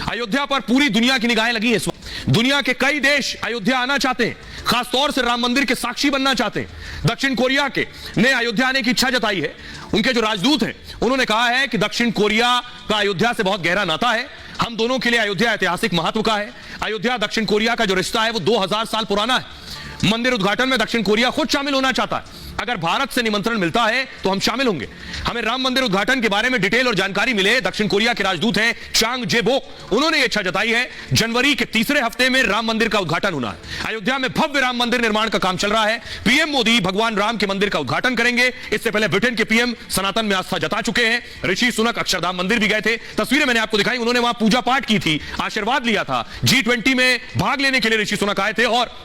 अयोध्या पर पूरी दुनिया की निगाहें लगी हैं इस वक्त। दुनिया के कई देश अयोध्या आना चाहते हैं, खासतौर से राम मंदिर के साक्षी बनना चाहते हैं। दक्षिण कोरिया के ने अयोध्या आने की इच्छा जताई है। उनके जो राजदूत हैं उन्होंने कहा है कि दक्षिण कोरिया का अयोध्या से बहुत गहरा नाता है। हम दोनों के लिए अयोध्या ऐतिहासिक महत्व का है। अयोध्या दक्षिण कोरिया का जो रिश्ता है वो 2000 साल पुराना है। मंदिर उद्घाटन में दक्षिण कोरिया खुद शामिल होना चाहता है। अगर भारत से निमंत्रण मिलता है तो हम शामिल होंगे। हमें राम मंदिर उद्घाटन के बारे में डिटेल और जानकारी मिले। दक्षिण कोरिया के राजदूत हैं चांग जेबोक, उन्होंने यह इच्छा जताई है जनवरी के तीसरे हफ्ते में राम मंदिर का उद्घाटन होना है। अयोध्या में भव्य राम मंदिर निर्माण का काम चल रहा है। पीएम मोदी भगवान राम के मंदिर का उद्घाटन करेंगे। इससे पहले ब्रिटेन के पीएम सनातन में आस्था जता चुके हैं। ऋषि सुनक अक्षरधाम मंदिर भी गए थे। तस्वीरें मैंने आपको दिखाई, उन्होंने वहां पूजा पाठ की थी, आशीर्वाद लिया था। G20 में भाग लेने के लिए ऋषि सुनक आए थे और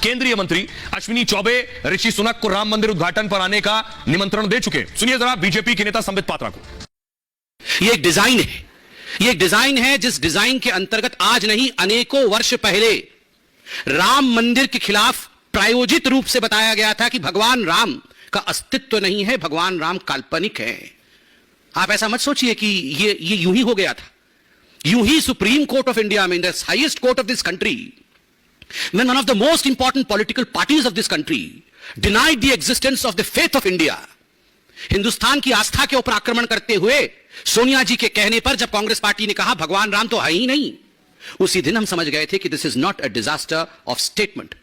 केंद्रीय मंत्री अश्विनी चौबे ऋषि सुनक को राम मंदिर उद्घाटन पर आने का निमंत्रण दे चुके। सुनिए जरा बीजेपी के नेता संबित पात्रा को। ये एक डिजाइन है, ये एक डिजाइन है जिस डिजाइन के अंतर्गत आज नहीं अनेकों वर्ष पहले राम मंदिर के खिलाफ प्रायोजित रूप से बताया गया था कि भगवान राम का अस्तित्व नहीं है, भगवान राम काल्पनिक है। आप ऐसा मत सोचिए कि ये यूं ही हो गया था। यूं ही सुप्रीम कोर्ट ऑफ इंडिया में, the highest court of this country, when one of the most important political parties of this country denied the existence of the faith of India, Hindustan की आस्था के ऊपर आक्रमण करते हुए सोनिया जी के कहने पर जब कांग्रेस पार्टी ने कहा भगवान राम तो है ही नहीं, उसी दिन हम समझ गए थे कि this is not a disaster of statement,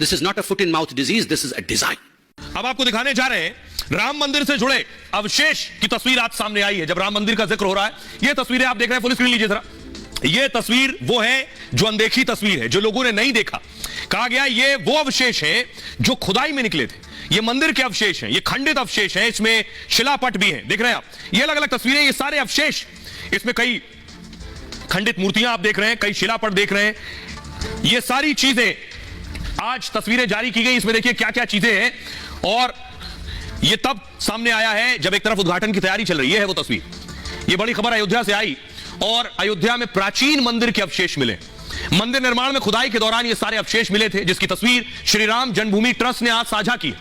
this is not a foot in mouth disease, this is a design. अब आपको दिखाने जा रहे हैं राम मंदिर से जुड़े अवशेष की तस्वीर आज सामने आई है। जब राम मंदिर का जिक्र हो रहा है, ये तस्वीरें आप देख रहे हैं, फुल स्क्रीन लीजिए जरा। ये तस्वीर वो है जो अनदेखी तस्वीर है, जो लोगों ने नहीं देखा। कहा गया ये वो अवशेष हैं जो खुदाई में निकले थे। ये मंदिर के अवशेष हैं, ये खंडित अवशेष हैं, इसमें शिलापट भी हैं, देख रहे हैं आप। ये अलग अलग तस्वीरें, ये सारे अवशेष, इसमें कई खंडित मूर्तियां आप देख रहे हैं, कई शिलापट देख रहे हैं। ये सारी चीजें आज तस्वीरें जारी की गई। इसमें देखिए क्या क्या चीजें हैं और ये तब सामने आया है जब एक तरफ उद्घाटन की तैयारी चल रही है। वो तस्वीर, ये बड़ी खबर अयोध्या से आई और अयोध्या में प्राचीन मंदिर के अवशेष मिले। मंदिर निर्माण में खुदाई के दौरान ये सारे अवशेष मिले थे, जिसकी तस्वीर श्री राम जन्मभूमि ट्रस्ट ने आज साझा की।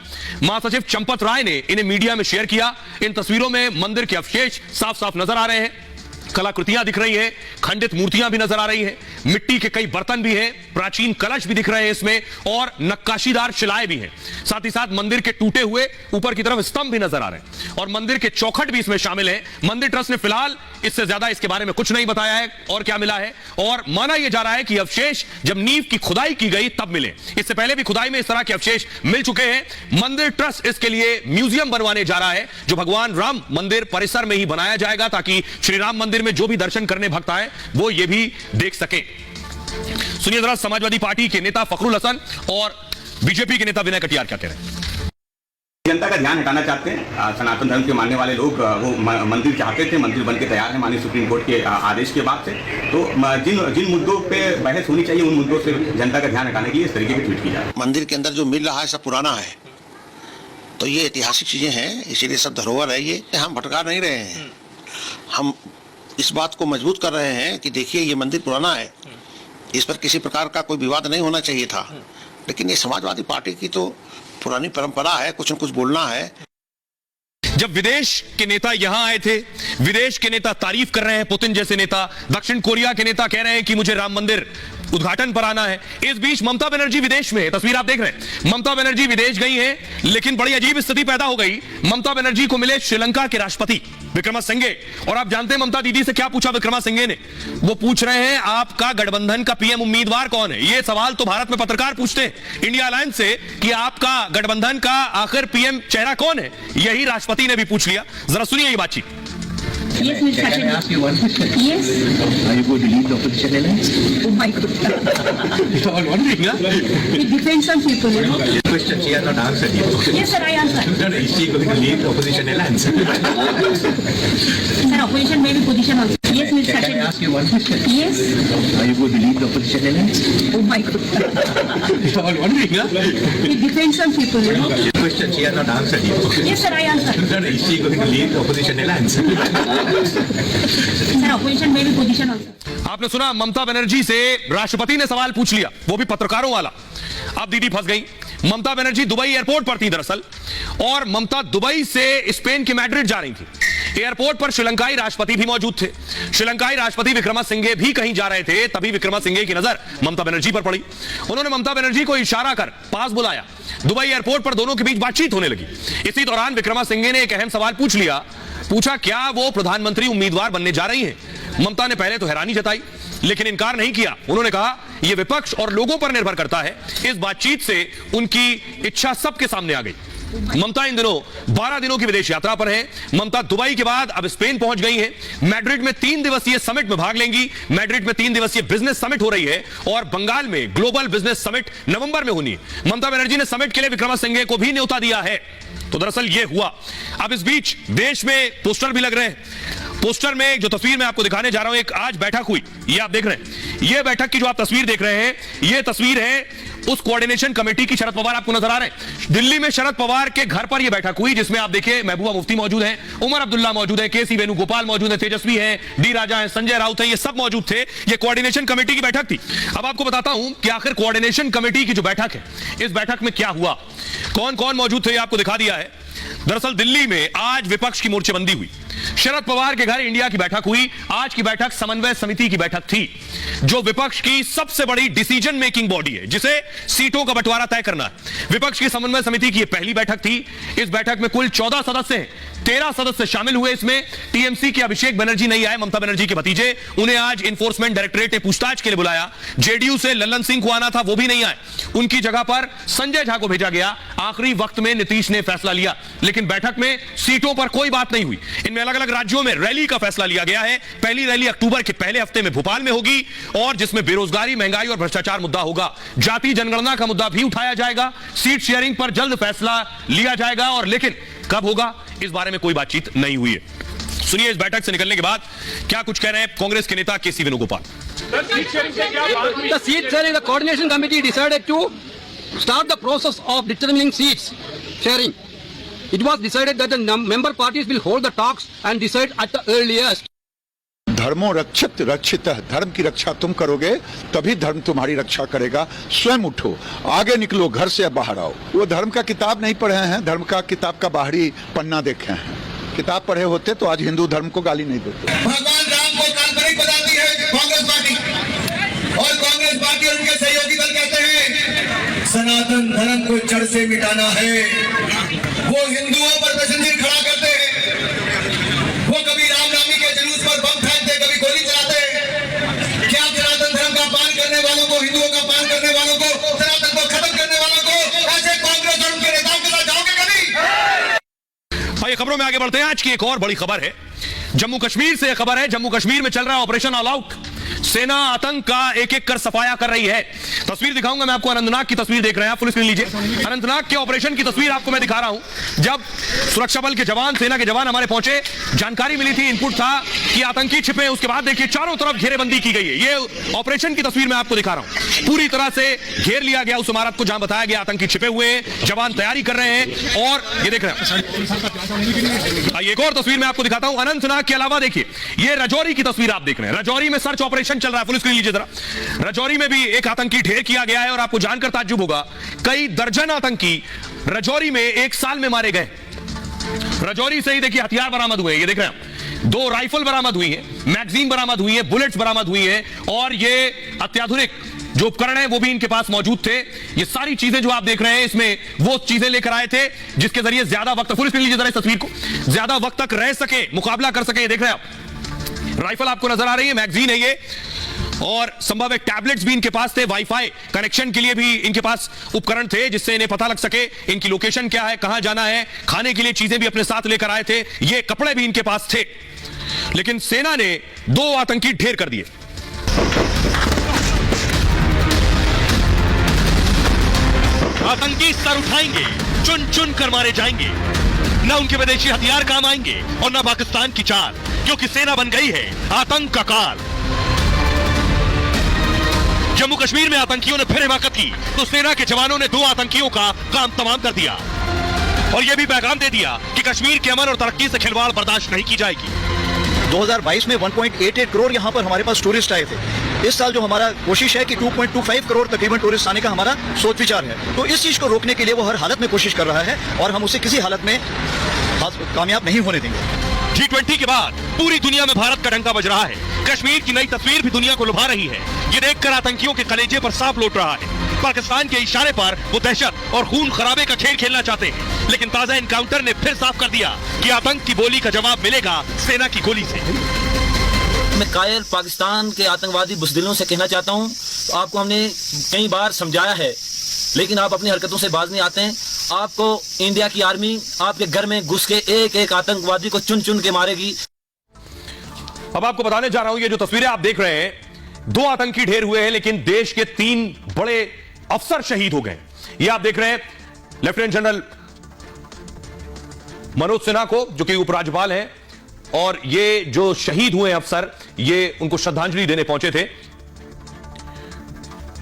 महासचिव चंपत राय ने इन्हें मीडिया में शेयर किया। इन तस्वीरों में मंदिर के अवशेष साफ साफ नजर आ रहे हैं, कलाकृतियां दिख रही हैं, खंडित मूर्तियां भी नजर आ रही हैं, मिट्टी के कई बर्तन भी हैं, प्राचीन कलश भी दिख रहे हैं इसमें और नक्काशीदार शिलाएं भी हैं। साथ ही साथ मंदिर के टूटे हुए ऊपर की तरफ स्तंभ भी नजर आ रहे हैं और मंदिर के चौखट भी इसमें शामिल है। मंदिर ट्रस्ट ने फिलहाल इससे ज्यादा इसके बारे में कुछ नहीं बताया है और क्या मिला है, और माना यह जा रहा है कि अवशेष जब नींव की खुदाई की गई तब मिले। इससे पहले भी खुदाई में इस तरह के अवशेष मिल चुके हैं। मंदिर ट्रस्ट इसके लिए म्यूजियम बनवाने जा रहा है, जो भगवान राम मंदिर परिसर में ही बनाया जाएगा, ताकि श्री राम मंदिर में जो भी दर्शन करने भक्त आए वो ये भी देख सके। सुनिए जरा समाजवादी पार्टी के नेता फखरुल हसन और बीजेपी के नेता विनय कटियार क्या कह रहे हैं। जनता का ध्यान हटाना चाहते हैं। सनातन धर्म के मानने वाले लोग वो मंदिर चाहते थे, मंदिर बन के तैयार है माननीय सुप्रीम कोर्ट के आदेश के बाद से। तो जिन मुद्दों पे बहस होनी चाहिए उन मुद्दों से जनता का ध्यान हटाने के लिए इस तरीके के ट्वीट किया जाए। मंदिर के अंदर जो मिल रहा है सब पुराना है, तो ये ऐतिहासिक चीजें हैं, इसीलिए सब धरोहर है। ये हम भटका नहीं रहे हैं, हम इस बात को मजबूत कर रहे हैं कि देखिए ये मंदिर पुराना है, इस पर किसी प्रकार का कोई विवाद नहीं होना चाहिए था। लेकिन ये समाजवादी पार्टी की तो पुरानी परंपरा है, कुछ न कुछ बोलना है। जब विदेश के नेता यहां आए थे, विदेश के नेता तारीफ कर रहे हैं, पुतिन जैसे नेता, दक्षिण कोरिया के नेता कह रहे हैं कि मुझे राम मंदिर उद्घाटन पर आना है। इस बीच ममता बनर्जी विदेश में है, तस्वीर आप देख रहे हैं। ममता बनर्जी विदेश गई हैं, लेकिन बड़ी अजीब स्थिति पैदा हो गई। ममता बनर्जी को मिले श्रीलंका के राष्ट्रपति विक्रमासिंघे, और आप जानते हैं ममता दीदी से क्या पूछा विक्रमासिंघे ने? वो पूछ रहे हैं आपका गठबंधन का पीएम उम्मीदवार कौन है। ये सवाल तो भारत में पत्रकार पूछते हैं इंडिया अलायंस से कि आपका गठबंधन का आखिर पीएम चेहरा कौन है। यही राष्ट्रपति ने भी पूछ लिया। जरा सुनिए ये बातचीत। Yes, Mr. Can I ask you one question? Yes. Are you going to leave the opposition alliance? Oh my God. You're all wondering, huh? It depends on people, you know. Question she has not answered yet. Yes, sir, I answered. No, no, is she going to leave the opposition alliance? Sir, opposition may be position also. Yes, Mr. Can I ask you one question? Yes. Are you going to leave the opposition alliance? Oh my God. You're all wondering, huh? It depends on people, you know. Question she has not answered yet. Yes, sir, I answered. No, no, is she going to leave the opposition alliance? Sir, opposition may be position also. आपने सुना, ममता बनर्जी से राष्ट्रपति ने सवाल पूछ लिया, वो भी पत्रकारों वाला। अब दीदी फंस गई। ममता बनर्जी दुबई एयरपोर्ट पर थी दरअसल, और ममता दुबई से स्पेन के मैड्रिड जा रही थी। एयरपोर्ट पर श्रीलंकाई राष्ट्रपति भी मौजूद थे। श्रीलंकाई राष्ट्रपति विक्रमासिंघे भी कहीं जा रहे थे, तभी विक्रमासिंघे की नजर ममता बनर्जी पर पड़ी। उन्होंने ममता बनर्जी को इशारा कर पास बुलाया। दुबई एयरपोर्ट पर दोनों के बीच बातचीत होने लगी। इसी दौरान विक्रमासिंघे ने एक अहम सवाल पूछा क्या वो प्रधानमंत्री उम्मीदवार बनने जा रही हैं। ममता ने पहले तो हैरानी जताई, लेकिन इनकार नहीं किया। उन्होंने कहा यह विपक्ष और लोगों पर निर्भर करता है। इस बातचीत से उनकी इच्छा सबके सामने आ गई। ममता इन दिनों 12 दिनों की विदेश यात्रा पर है। ममता दुबई के बाद अब स्पेन पहुंच गई है। मैड्रिड में 3 दिवसीय समिट में भाग लेंगी। मैड्रिड में 3 दिवसीय बिजनेस समिट हो रही है और बंगाल में ग्लोबल बिजनेस समिट नवंबर में होनी है। ममता बनर्जी ने समिट के लिए विक्रमासिंघे को भी न्योता दिया है। तो दरअसल यह हुआ। अब इस बीच देश में पोस्टर भी लग रहे हैं। पोस्टर में जो तस्वीर मैं आपको दिखाने जा रहा हूं, एक आज बैठक हुई, ये आप देख रहे हैं। ये बैठक की जो आप तस्वीर देख रहे हैं, ये तस्वीर है उस कोऑर्डिनेशन कमेटी की। शरद पवार आपको नजर आ रहे हैं। दिल्ली में शरद पवार के घर पर यह बैठक हुई, जिसमें आप देखिए महबूबा मुफ्ती मौजूद हैं, उमर अब्दुल्ला मौजूद है, केसी वेणुगोपाल मौजूद है, तेजस्वी हैं, डी राजा हैं, संजय राउत हैं, ये सब मौजूद थे। ये कोऑर्डिनेशन कमेटी की बैठक थी। अब आपको बताता हूं कि आखिर कोऑर्डिनेशन कमेटी की जो बैठक है, इस बैठक में क्या हुआ, कौन कौन मौजूद थे, ये आपको दिखा दिया है। दरअसल दिल्ली में आज विपक्ष की मोर्चेबंदी हुई। शरद पवार के घर इंडिया की बैठक हुई। आज की बैठक समन्वय समिति की बैठक थी, जो विपक्ष की सबसे बड़ी डिसीजन मेकिंग बॉडी है, जिसे सीटों का बंटवारा तय करना है। विपक्ष की समन्वय समिति की यह पहली बैठक थी। इस बैठक में कुल 14 सदस्य हैं। 13 सदस्य शामिल हुए। इसमें टीएमसी के अभिषेक बनर्जी नहीं आए, ममता बनर्जी के भतीजे। उन्हें आज इन्फोर्समेंट डायरेक्टरेट ने पूछताछ के लिए बुलाया। जेडीयू से लल्लन सिंह को आना था, वो भी नहीं आए। उनकी जगह पर संजय झा को भेजा गया। आखिरी वक्त में नीतीश ने फैसला लिया, लेकिन बैठक में सीटों पर कोई बात नहीं हुई। इनमें अलग अलग राज्यों में रैली का फैसला लिया गया है। पहली रैली अक्टूबर के पहले हफ्ते में भोपाल में होगी और जिसमें बेरोजगारी, महंगाई और भ्रष्टाचार मुद्दा होगा। जाति जनगणना का मुद्दा भी उठाया जाएगा। सीट शेयरिंग पर जल्द फैसला लिया जाएगा, और लेकिन कब होगा इस बारे में कोई बातचीत नहीं हुई है। सुनिए इस बैठक से निकलने के बाद क्या कुछ कह रहे हैं कांग्रेस के नेता केसी Venugopal. The seat sharing, the coordination committee decided to start the process of determining seats sharing. It was decided that the member parties will hold the talks and decide at the earliest. धर्मो रक्षित रक्षित, धर्म की रक्षा तुम करोगे तभी धर्म तुम्हारी रक्षा करेगा। स्वयं उठो, आगे निकलो, घर से बाहर आओ। वो धर्म का किताब नहीं पढ़े हैं, धर्म का किताब का बाहरी पन्ना देखे हैं। किताब पढ़े होते तो आज हिंदू धर्म को गाली नहीं देते। भगवान राम को काल्पनिक बताती है कांग्रेस पार्टी, और कांग्रेस पार्टी और उनके सहयोगी दल कहते हैं सनातन धर्म को जड़ से मिटाना है। वो हिंदुओं पर पैसेंजर खड़ा करते हैं। वो कभी रामनामी के जुलूस पर बम फेंकते, कभी गोली चलाते। क्या सनातन धर्म का पालन करने वालों को, हिंदुओं का पालन करने वालों को, सनातन को खत्म करने वालों को ऐसे कांग्रेस और उनके नेताओं के साथ जाओगे कभी? भाई खबरों में आगे बढ़ते हैं। आज की एक और बड़ी खबर है, जम्मू कश्मीर से खबर है। जम्मू कश्मीर में चल रहा है ऑपरेशन ऑल आउट। सेना आतंक का एक एक कर सफाया कर रही है। तस्वीर दिखाऊंगा मैं आपको, अनंतनाग की तस्वीर देख रहे हैं आप, फुल स्क्रीन लीजिए। अनंतनाग के ऑपरेशन की तस्वीर आपको मैं दिखा रहा हूं। जब सुरक्षा बल के जवान, सेना के जवान हमारे पहुंचे, जानकारी मिली थी, इनपुट था कि आतंकी छिपे। उसके बाद देखिए चारों तरफ घेरेबंदी की गई है। ये ऑपरेशन की तस्वीर मैं आपको दिखा रहा हूं। पूरी तरह से घेर लिया गया उस इमारत को जहां बताया गया आतंकी छिपे हुए हैं। जवान तैयारी कर रहे हैं और ये देख रहे हैं। एक और तस्वीर मैं आपको दिखाता हूं अनंतनाग के अलावा। देखिए ये रजौरी की तस्वीर आप देख रहे हैं। रजौरी में सर्च ऑपरेशन चल रहा है, फुल स्क्रीन लीजिए जरा। रजौरी में भी एक आतंकी ढेर किया गया है और आपको जानकर ताज्जुब होगा, कई दर्जन आतंकी रजौरी में एक साल में मारे गए। रजौरी से ही देखिए हथियार बरामद हुए, ये देख रहे हैं। 2 राइफल बरामद हुई है, मैगजीन बरामद हुई है, बुलेट्स बरामद हुई है, और ये अत्याधुनिक जो उपकरण है वो भी इनके पास मौजूद थे। ये सारी चीजें जो आप देख रहे हैं, इसमें वो चीजें लेकर आए थे जिसके जरिए ज्यादा वक्त, फुल स्क्रीन लीजिए जरा इस तस्वीर को, ज्यादा वक्त तक रह सके, मुकाबला कर सके। ये देख रहे हैं आप, राइफल आपको नजर आ रही है, मैगजीन है ये, और संभव है टैबलेट्स भी इनके पास थे। वाईफाई कनेक्शन के लिए भी इनके पास उपकरण थे जिससे इन्हें पता लग सके इनकी लोकेशन क्या है, कहां जाना है। खाने के लिए चीजें भी अपने साथ लेकर आए थे। ये कपड़े भी इनके पास थे, लेकिन सेना ने 2 आतंकी ढेर कर दिए। आतंकी सर उठाएंगे, चुन चुन कर मारे जाएंगे। न उनके विदेशी हथियार काम आएंगे और न पाकिस्तान की चाल, क्योंकि सेना बन गई है आतंक का काल। जम्मू कश्मीर में आतंकियों ने फिर हिमाकत की तो सेना के जवानों ने 2 आतंकियों का काम तमाम कर दिया और यह भी पैगाम दे दिया कि कश्मीर के अमन और तरक्की से खिलवाड़ बर्दाश्त नहीं की जाएगी। 2022 में 1.88 करोड़ यहाँ पर हमारे पास टूरिस्ट आए थे। इस साल जो हमारा कोशिश है कि 2.25 करोड़ तकरीबन टूरिस्ट आने का हमारा सोच विचार है। तो इस चीज को रोकने के लिए वो हर हालत में कोशिश कर रहा है और हम उसे किसी हालत में कामयाब नहीं होने देंगे। G20 के बाद पूरी दुनिया में भारत का डंका बज रहा है। कश्मीर की नई तस्वीर भी दुनिया को लुभा रही है। ये देखकर आतंकियों के कलेजे पर सांप लौट रहा है। पाकिस्तान के इशारे पर वो दहशत और खून खराबे का खेल खेलना चाहते हैं, लेकिन ताजा एनकाउंटर ने फिर साफ कर दिया कि आतंक की बोली का जवाब मिलेगा सेना की गोली से। मैं कायर पाकिस्तान के आतंकवादी बुज़दिलों से कहना चाहता हूं, आपको हमने कई बार समझाया है, लेकिन आप अपनी हरकतों से बाज नहीं आते हैं। आपको इंडिया की आर्मी आपके घर में घुस के एक एक आतंकवादी को चुन चुन के मारेगी। अब आपको बताने जा रहा हूं, ये जो तस्वीरें आप देख रहे हैं, 2 आतंकी ढेर हुए हैं, लेकिन देश के 3 बड़े अफसर शहीद हो गए। ये आप देख रहे हैं लेफ्टिनेंट जनरल मनोज सिन्हा को, जो कि उपराज्यपाल हैं, और ये जो शहीद हुए अफसर, ये उनको श्रद्धांजलि देने पहुंचे थे।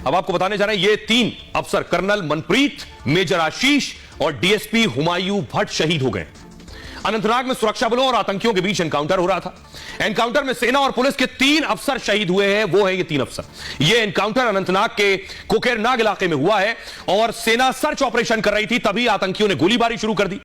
अब आपको बताने जा रहे हैं, ये 3 अफसर कर्नल मनप्रीत, मेजर आशीष और डीएसपी हुमायूं भट्ट शहीद हो गए। अनंतनाग में सुरक्षा बलों और आतंकियों के बीच एनकाउंटर हो रहा था। एनकाउंटर में सेना और पुलिस के 3 अफसर शहीद हुए हैं। वो हैं ये 3 अफसर। ये एनकाउंटर अनंतनाग के कोकेरनाग इलाके में हुआ है और सेना सर्च ऑपरेशन कर रही थी, तभी आतंकियों ने गोलीबारी शुरू कर दी।